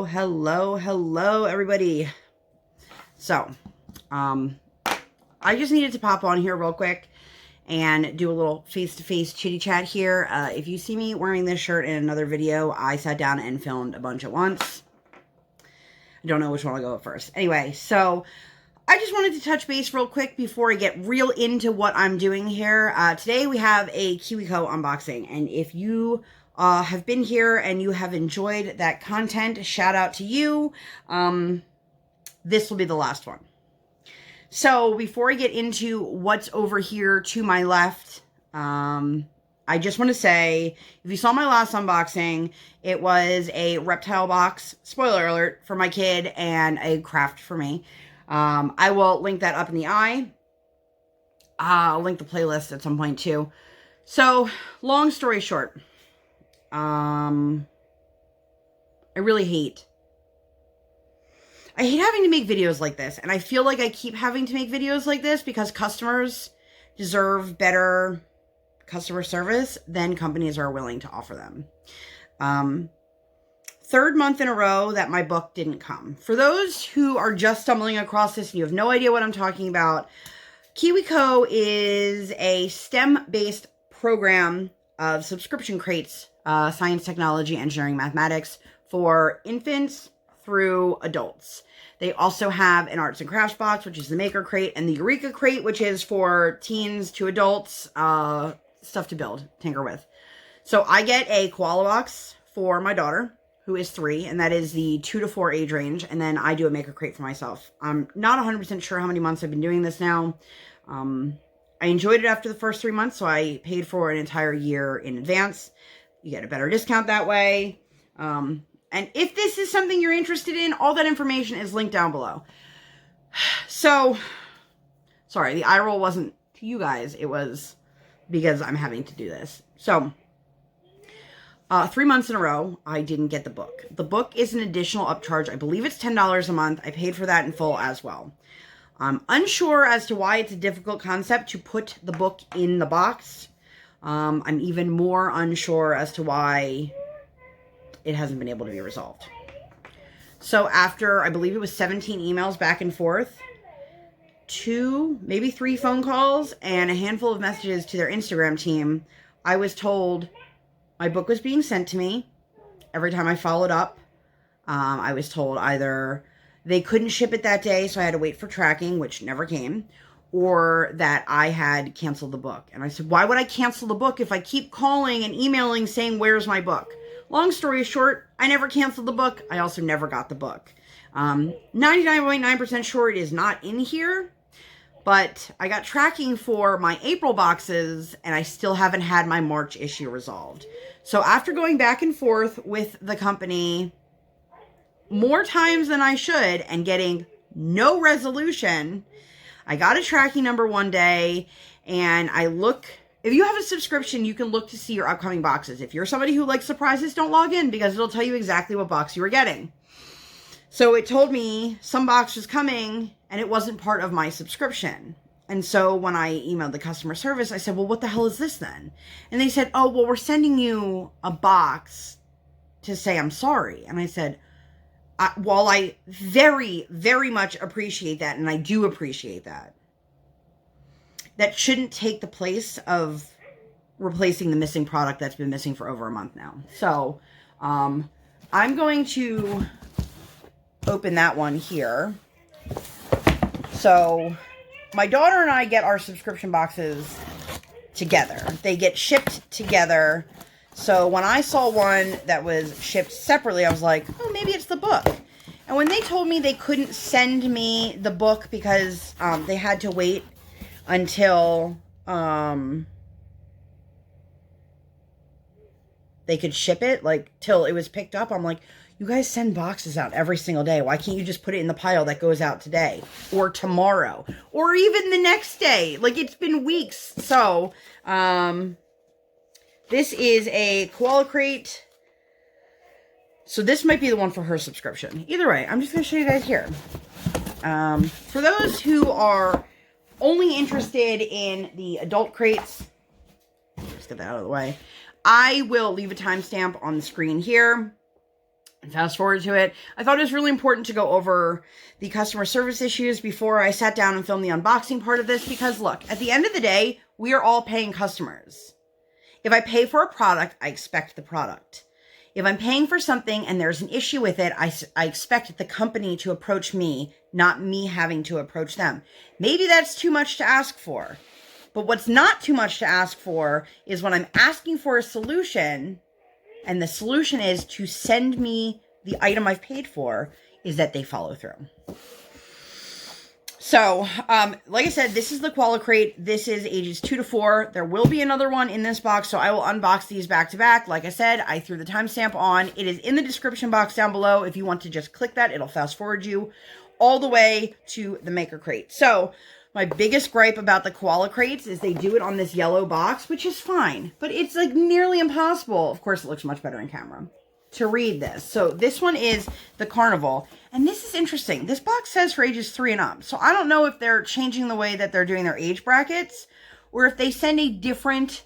Hello, everybody. So, I just needed to pop on here real quick and do a little face-to-face chitty chat here. If you see me wearing this shirt in another video, I sat down and filmed a bunch at once. I don't know which one I'll go with first. Anyway, so I just wanted to touch base real quick before I get real into what I'm doing here. Today we have a KiwiCo unboxing, and if you have been here and you have enjoyed that content, shout out to you. This will be the last one. So before I get into what's over here to my left, I just want to say, if you saw my last unboxing, it was a reptile box, spoiler alert, for my kid and a craft for me. I will link that up in the eye. I'll link the playlist at some point too. So, long story short, I hate having to make videos like this, and I feel like I keep having to make videos like this because customers deserve better customer service than companies are willing to offer them. Third month in a row that my book didn't come. For those who are just stumbling across this and you have no idea what I'm talking about, KiwiCo is a STEM-based program of subscription crates, science, technology, engineering, mathematics, for infants through adults. They also have an arts and crafts box, which is the Maker crate, and the Eureka crate, which is for teens to adults, stuff to build, tinker with. So I get a koala box for my daughter, who is 3, and that is the 2 to 4 age range, and then I do a Maker crate for myself. I'm not 100% sure how many months I've been doing this now. I enjoyed it after the first 3 months, so I paid for an entire year in advance. You get a better discount that way. And if this is something you're interested in, all that information is linked down below. So, sorry, the eye roll wasn't to you guys. It was because I'm having to do this. So, 3 months in a row, I didn't get the book. The book is an additional upcharge. I believe it's $10 a month. I paid for that in full as well. I'm unsure as to why it's a difficult concept to put the book in the box. I'm even more unsure as to why it hasn't been able to be resolved. So after, I believe it was 17 emails back and forth, 2, maybe 3 phone calls, and a handful of messages to their Instagram team, I was told my book was being sent to me. Every time I followed up, I was told either they couldn't ship it that day, so I had to wait for tracking, which never came, or that I had canceled the book. And I said, why would I cancel the book if I keep calling and emailing saying, where's my book? Long story short, I never canceled the book. I also never got the book. 99.9% sure it is not in here, but I got tracking for my April boxes, and I still haven't had my March issue resolved. So after going back and forth with the company more times than I should and getting no resolution, I got a tracking number one day, and I look. If you have a subscription, you can look to see your upcoming boxes. If you're somebody who likes surprises, don't log in because it'll tell you exactly what box you were getting. So it told me some box was coming and it wasn't part of my subscription. And so when I emailed the customer service, I said, well, what the hell is this then? And they said, oh, well, we're sending you a box to say I'm sorry. And I said, while I very, very much appreciate that, and I do appreciate that, that shouldn't take the place of replacing the missing product that's been missing for over a month now. So, I'm going to open that one here. So, my daughter and I get our subscription boxes together. They get shipped together. So, when I saw one that was shipped separately, I was like, oh, maybe it's the book. And when they told me they couldn't send me the book because they had to wait until they could ship it, like till it was picked up, I'm like, you guys send boxes out every single day. Why can't you just put it in the pile that goes out today or tomorrow or even the next day? Like, it's been weeks. So this is a koala crate. So this might be the one for her subscription. Either way, I'm just going to show you guys here. For those who are only interested in the adult crates, just get that out of the way, I will leave a timestamp on the screen here. and fast forward to it. I thought it was really important to go over the customer service issues before I sat down and filmed the unboxing part of this, because look, at the end of the day, we are all paying customers. If I pay for a product, I expect the product. If I'm paying for something and there's an issue with it, I expect the company to approach me, not me having to approach them. Maybe that's too much to ask for. But what's not too much to ask for is when I'm asking for a solution, and the solution is to send me the item I've paid for, is that they follow through. So, like I said, this is the Koala crate. This is ages 2 to 4. There will be another one in this box, so I will unbox these back to back. Like I said, I threw the timestamp on. It is in the description box down below. If you want to just click that, it'll fast forward you all the way to the Maker crate. So, my biggest gripe about the Koala crates is they do it on this yellow box, which is fine, but it's like nearly impossible. Of course, it looks much better in camera to read this. So this one is the Carnival, and this is interesting. This box says for ages 3 and up. So I don't know if they're changing the way that they're doing their age brackets, or if they send a different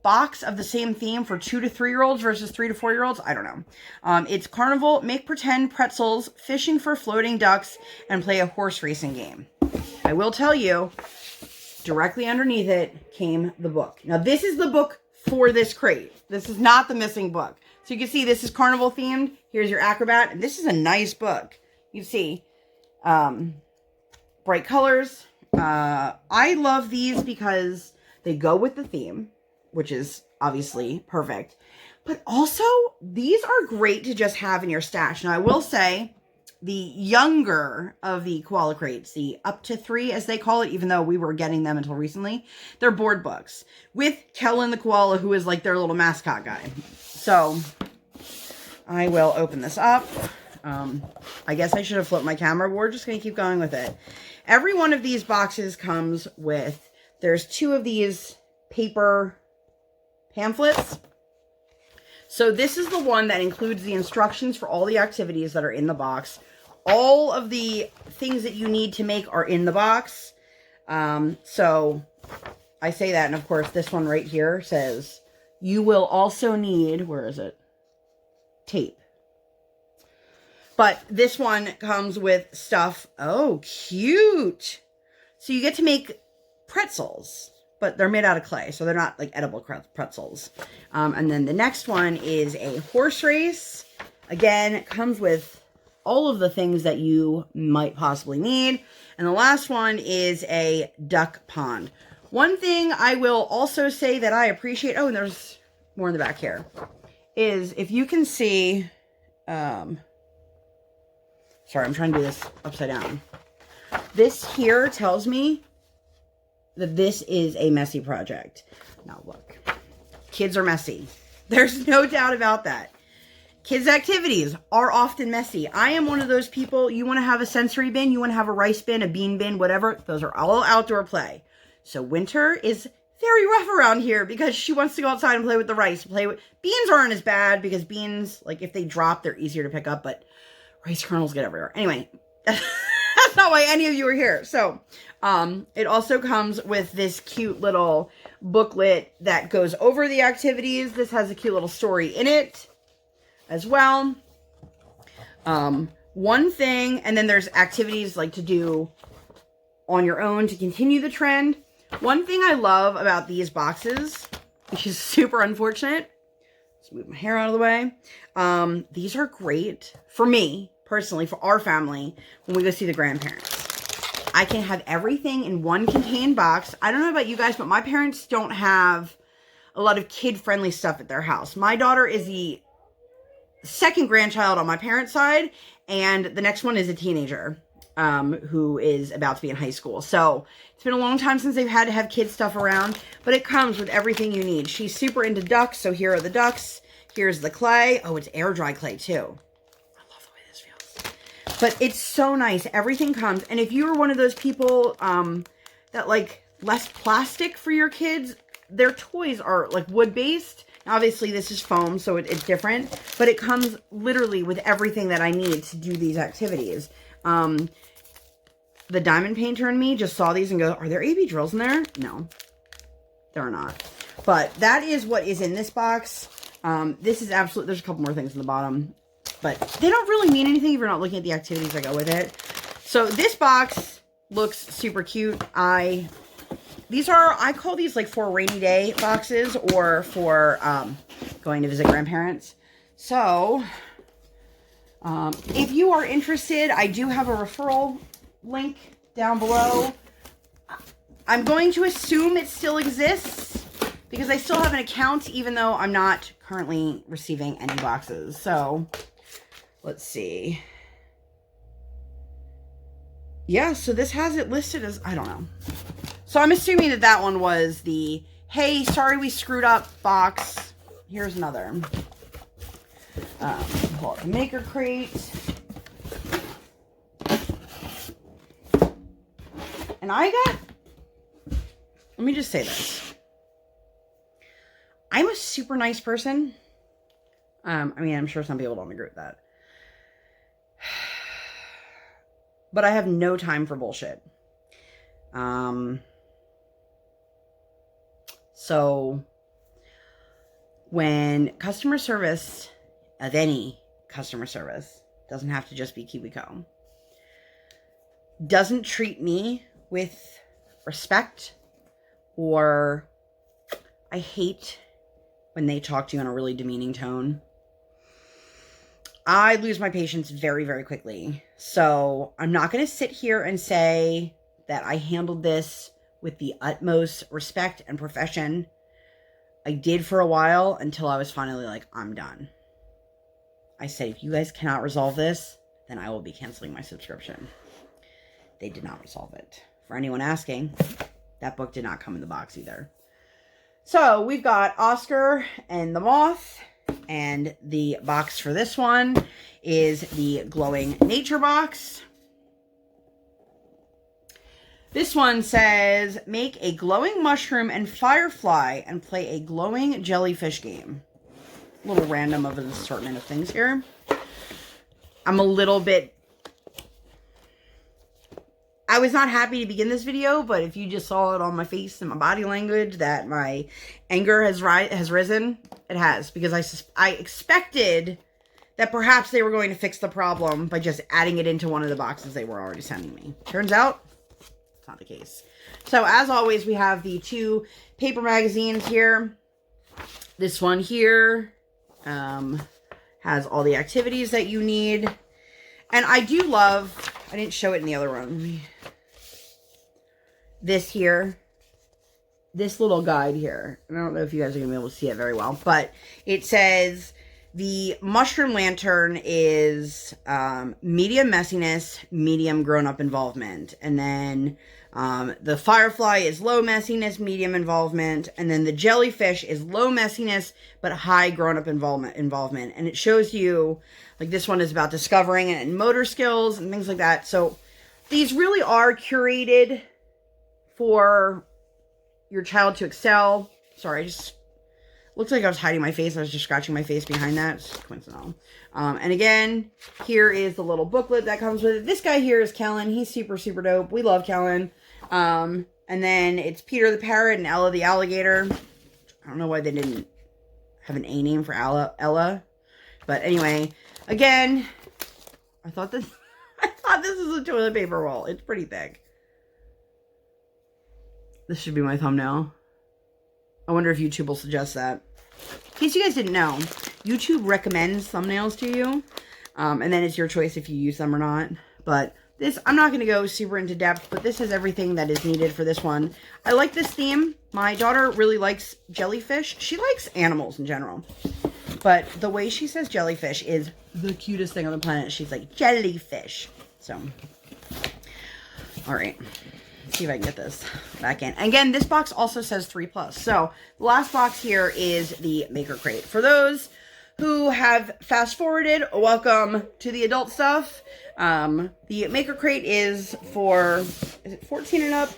box of the same theme for 2 to 3-year-olds versus 3 to 4-year-olds. I don't know. It's Carnival, make pretend pretzels, fishing for floating ducks, and play a horse racing game. I will tell you, directly underneath it came the book. Now, this is the book for this crate. This is not the missing book. So you can see this is Carnival themed. Here's your Acrobat. And this is a nice book. You see bright colors. I love these because they go with the theme, which is obviously perfect. But also, these are great to just have in your stash. Now, I will say, the younger of the Koala crates, the up to 3 as they call it, even though we were getting them until recently, they're board books with Kellen the Koala, who is like their little mascot guy. So I will open this up. I guess I should have flipped my camera, but we're just going to keep going with it. Every one of these boxes comes with, there's 2 of these paper pamphlets. So this is the one that includes the instructions for all the activities that are in the box. All of the things that you need to make are in the box. So I say that, and of course this one right here says, you will also need, where is it? Tape. But this one comes with stuff. Oh, cute. So you get to make pretzels, but they're made out of clay, so they're not like edible pretzels. And then the next one is a horse race. Again, it comes with all of the things that you might possibly need. And the last one is a duck pond. One thing I will also say that I appreciate, oh, and there's more in the back here, is if you can see, sorry, I'm trying to do this upside down. This here tells me that this is a messy project. Now look, kids are messy. There's no doubt about that. Kids' activities are often messy. I am one of those people, you want to have a sensory bin, you want to have a rice bin, a bean bin, whatever. Those are all outdoor play. So winter is very rough around here because she wants to go outside and play with the rice. Beans aren't as bad because beans, like if they drop, they're easier to pick up, but rice kernels get everywhere. Anyway, that's not why any of you are here. So it also comes with this cute little booklet that goes over the activities. This has a cute little story in it as well. One thing, and then there's activities like to do on your own to continue the trend. One thing I love about these boxes, which is super unfortunate, let's move my hair out of the way. These are great for me, personally, for our family, when we go see the grandparents. I can have everything in one contained box. I don't know about you guys, but my parents don't have a lot of kid-friendly stuff at their house. My daughter is the second grandchild on my parents' side, and the next one is a teenager who is about to be in high school. So it's been a long time since they've had to have kid stuff around, but it comes with everything you need. She's super into ducks, so here are the ducks. Here's the clay. Oh, it's air dry clay too. I love the way this feels. But it's so nice. Everything comes. And if you are one of those people that like less plastic for your kids, their toys are like wood-based. Obviously, this is foam, so it's different. But it comes literally with everything that I need to do these activities. The diamond painter in me just saw these and go, are there AB drills in there? No, there are not. But that is what is in this box. This is absolute. There's a couple more things in the bottom. but they don't really mean anything if you're not looking at the activities that go with it. So this box looks super cute. I call these like for rainy day boxes or for going to visit grandparents. So if you are interested, I do have a referral link down below. I'm going to assume it still exists because I still have an account, even though I'm not currently receiving any boxes. So let's see. Yeah, so this has it listed as, I don't know. So I'm assuming that that one was the, hey, sorry we screwed up box. Here's another. Pull out the Maker Crate. And I got, let me just say this. I'm a super nice person. I mean, I'm sure some people don't agree with that. But I have no time for bullshit. So when customer service of any customer service, doesn't have to just be KiwiCo, doesn't treat me with respect, or I hate when they talk to you in a really demeaning tone, I lose my patience very, very quickly. So I'm not going to sit here and say that I handled this with the utmost respect and profession. I did for a while until I was finally like, I'm done. I said, if you guys cannot resolve this, then I will be canceling my subscription. They did not resolve it. For anyone asking, that book did not come in the box either. So we've got Oscar and the Moth, and the box for this one is the Glowing Nature box. This one says, make a glowing mushroom and firefly and play a glowing jellyfish game. A little random of an assortment of things here. I'm a little bit... I was not happy to begin this video, but if you just saw it on my face and my body language that my anger has risen, it has. Because I expected that perhaps they were going to fix the problem by just adding it into one of the boxes they were already sending me. Turns out, it's not the case. So, as always, we have the two paper magazines here. This one here has all the activities that you need. And I do love... I didn't show it in the other one. This here. This little guide here. I don't know if you guys are going to be able to see it very well. But it says the mushroom lantern is medium messiness, medium grown-up involvement. And then the firefly is low messiness, medium involvement. And then the jellyfish is low messiness, but high grown-up involvement. And it shows you... Like this one is about discovering and motor skills and things like that. So these really are curated for your child to excel. Sorry, I just looks like I was hiding my face. I was just scratching my face behind that. It's coincidental. And again, here is the little booklet that comes with it. This guy here is Kellen. He's super, super dope. We love Kellen. And then it's Peter the Parrot and Ella the Alligator. I don't know why they didn't have an A name for Ella. But anyway... Again, I thought this is a toilet paper roll. It's pretty thick. This should be my thumbnail. I wonder if YouTube will suggest that. In case you guys didn't know, YouTube recommends thumbnails to you. And then it's your choice if you use them or not. But this, I'm not going to go super into depth, but this has everything that is needed for this one. I like this theme. My daughter really likes jellyfish. She likes animals in general. But the way she says jellyfish is the cutest thing on the planet. She's like, jellyfish. So, all right. Let's see if I can get this back in. Again, this box also says 3+. So, the last box here is the Maker Crate. For those who have fast forwarded, welcome to the adult stuff. The Maker Crate is for, is it 14 and up?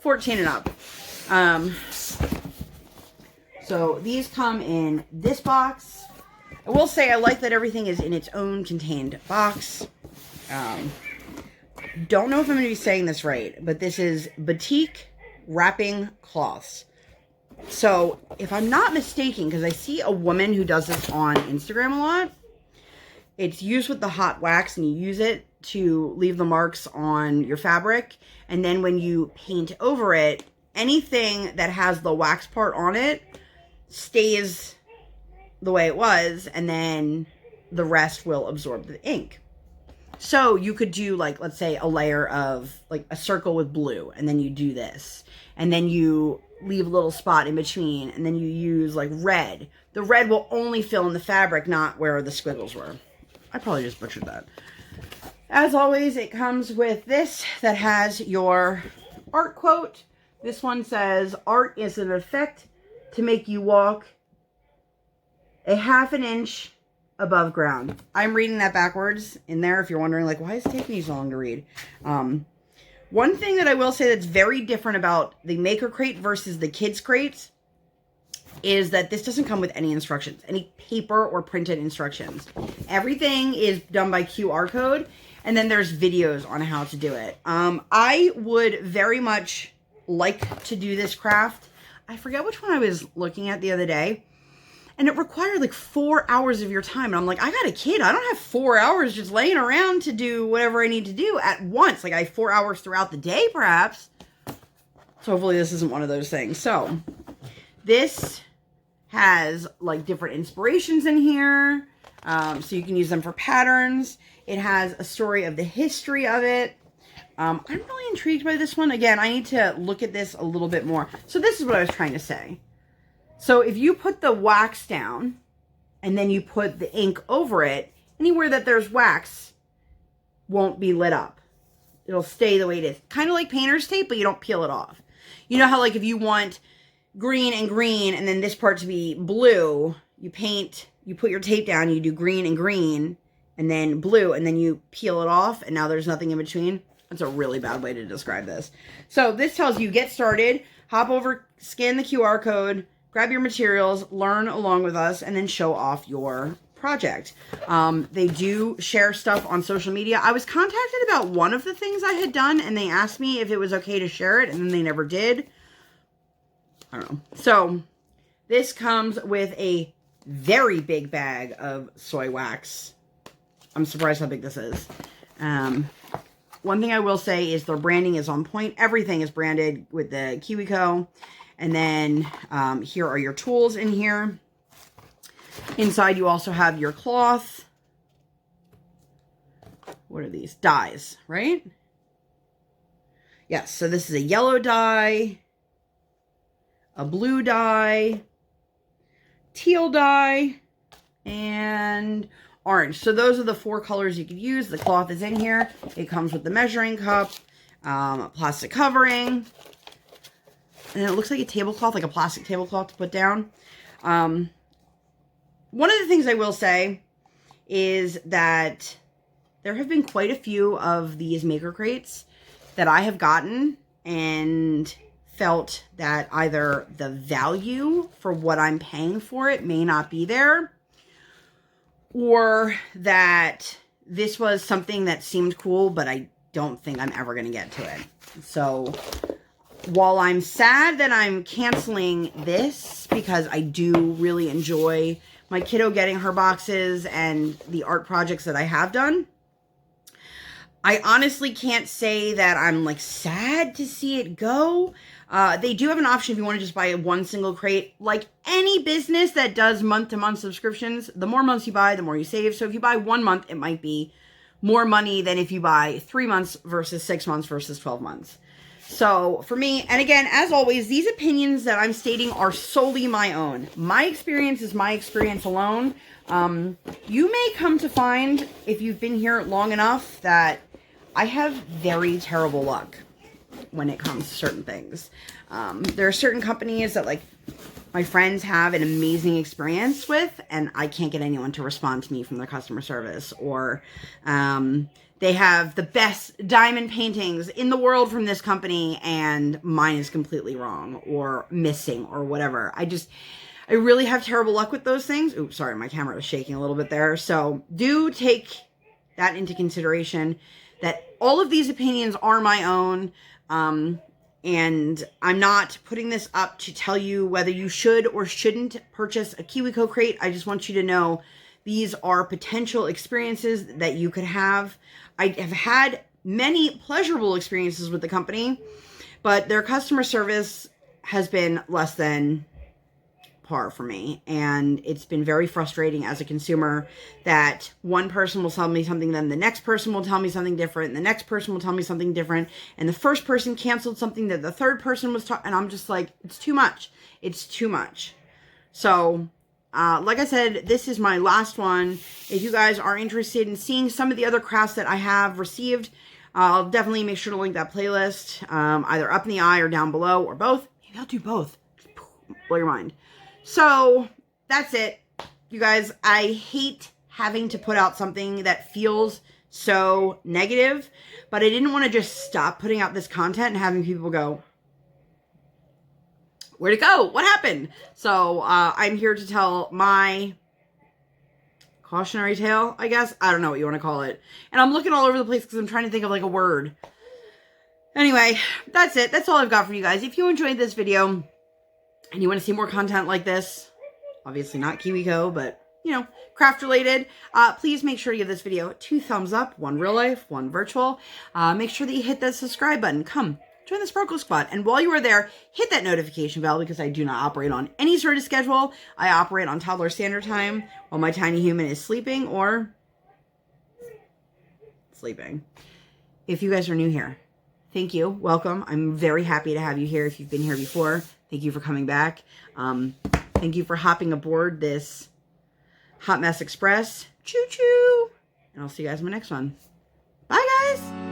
14 and up. So these come in this box. I will say I like that everything is in its own contained box. Don't know if I'm going to be saying this right, but this is batik wrapping cloths. So if I'm not mistaken, because I see a woman who does this on Instagram a lot, It's used with the hot wax, and you use it to leave the marks on your fabric. And then when you paint over it, anything that has the wax part on it stays the way it was, and then the rest will absorb the ink. So you could do, like, let's say a layer of like a circle with blue, and then you do this, and then you leave a little spot in between, and then you use like red. The red will only fill in the fabric, not where the squiggles were. I probably just butchered that. As always, it comes with this that has your art quote. This one says, "Art is an effect to make you walk a half an inch above ground." I'm reading that backwards in there if you're wondering, like, why is it taking me so long to read? One thing that I will say that's very different about the Maker Crate versus the Kids Crates is that this doesn't come with any instructions, any paper or printed instructions. Everything is done by QR code, and then there's videos on how to do it. I would very much like to do this craft. I forget which one I was looking at the other day, and it required like 4 hours of your time. And I'm like, I got a kid. I don't have 4 hours just laying around to do whatever I need to do at once. Like, I have 4 hours throughout the day, perhaps. So hopefully this isn't one of those things. So this has like different inspirations in here. So you can use them for patterns. It has a story of the history of it. I'm really intrigued by this one. Again, I need to look at this a little bit more. So this is what I was trying to say. So if you put the wax down and then you put the ink over it, anywhere that there's wax won't be lit up. It'll stay the way it is. Kind of like painter's tape, but you don't peel it off. You know how, like, if you want green and then this part to be blue, you put your tape down, you do green and then blue, and then you peel it off, and now there's nothing in between. That's a really bad way to describe this. So this tells you, get started, hop over, scan the QR code, grab your materials, learn along with us, and then show off your project. They do share stuff on social media. I was contacted about one of the things I had done, and they asked me if it was okay to share it, and then they never did. I don't know. So this comes with a very big bag of soy wax. I'm surprised how big this is. One thing I will say is their branding is on point. Everything is branded with the KiwiCo. And then here are your tools in here. Inside you also have your cloth. What are these? Dyes, right? Yes, so this is a yellow dye, a blue dye, teal dye, and orange. So those are the 4 colors you could use. The cloth is in here. It comes with the measuring cup, plastic covering, and it looks like a tablecloth, like a plastic tablecloth to put down. One of the things I will say is that there have been quite a few of these Maker Crates that I have gotten and felt that either the value for what I'm paying for it may not be there, or that this was something that seemed cool, but I don't think I'm ever going to get to it. So while I'm sad that I'm canceling this, because I do really enjoy my kiddo getting her boxes and the art projects that I have done, I honestly can't say that I'm like sad to see it go. They do have an option if you want to just buy one single crate. Like any business that does month-to-month subscriptions, the more months you buy, the more you save. So if you buy 1 month, it might be more money than if you buy 3 months versus 6 months versus 12 months. So for me, and again, as always, these opinions that I'm stating are solely my own. My experience is my experience alone. You may come to find, if you've been here long enough, that I have very terrible luck when it comes to certain things. There are certain companies that, like, my friends have an amazing experience with, and I can't get anyone to respond to me from their customer service. Or they have the best diamond paintings in the world from this company, and mine is completely wrong or missing or whatever. I really have terrible luck with those things. Oops, sorry, my camera was shaking a little bit there. So do take that into consideration, that all of these opinions are my own. And I'm not putting this up to tell you whether you should or shouldn't purchase a KiwiCo crate. I just want you to know These are potential experiences that you could have. I have had many pleasurable experiences with the company, but their customer service has been less than par for me, and it's been very frustrating as a consumer that one person will tell me something, then the next person will tell me something different, and the next person will tell me something different, and the first person canceled something that the third person was talking, and I'm just like, it's too much. It's too much. So like I said, this is my last one. If you guys are interested in seeing some of the other crafts that I have received, I'll definitely make sure to link that playlist, either up in the eye or down below, or both. Maybe I'll do both. Blow your mind. So that's it, you guys. I hate having to put out something that feels so negative, but I didn't want to just stop putting out this content and having people go, where'd it go? What happened? So I'm here to tell my cautionary tale, I guess. I don't know what you want to call it. And I'm looking all over the place because I'm trying to think of like a word. Anyway, that's it. That's all I've got for you guys. If you enjoyed this video and you want to see more content like this, obviously not KiwiCo, but, you know, craft related, please make sure to give this video 2 thumbs up, 1 real life, 1 virtual. Make sure that you hit that subscribe button. Come, join the Sparkle Squad. And while you are there, hit that notification bell, because I do not operate on any sort of schedule. I operate on toddler standard time while my tiny human is sleeping or sleeping. If you guys are new here, thank you. Welcome. I'm very happy to have you here. If you've been here before, thank you for coming back. Thank you for hopping aboard this Hot Mess Express. Choo-choo. And I'll see you guys in my next one. Bye, guys.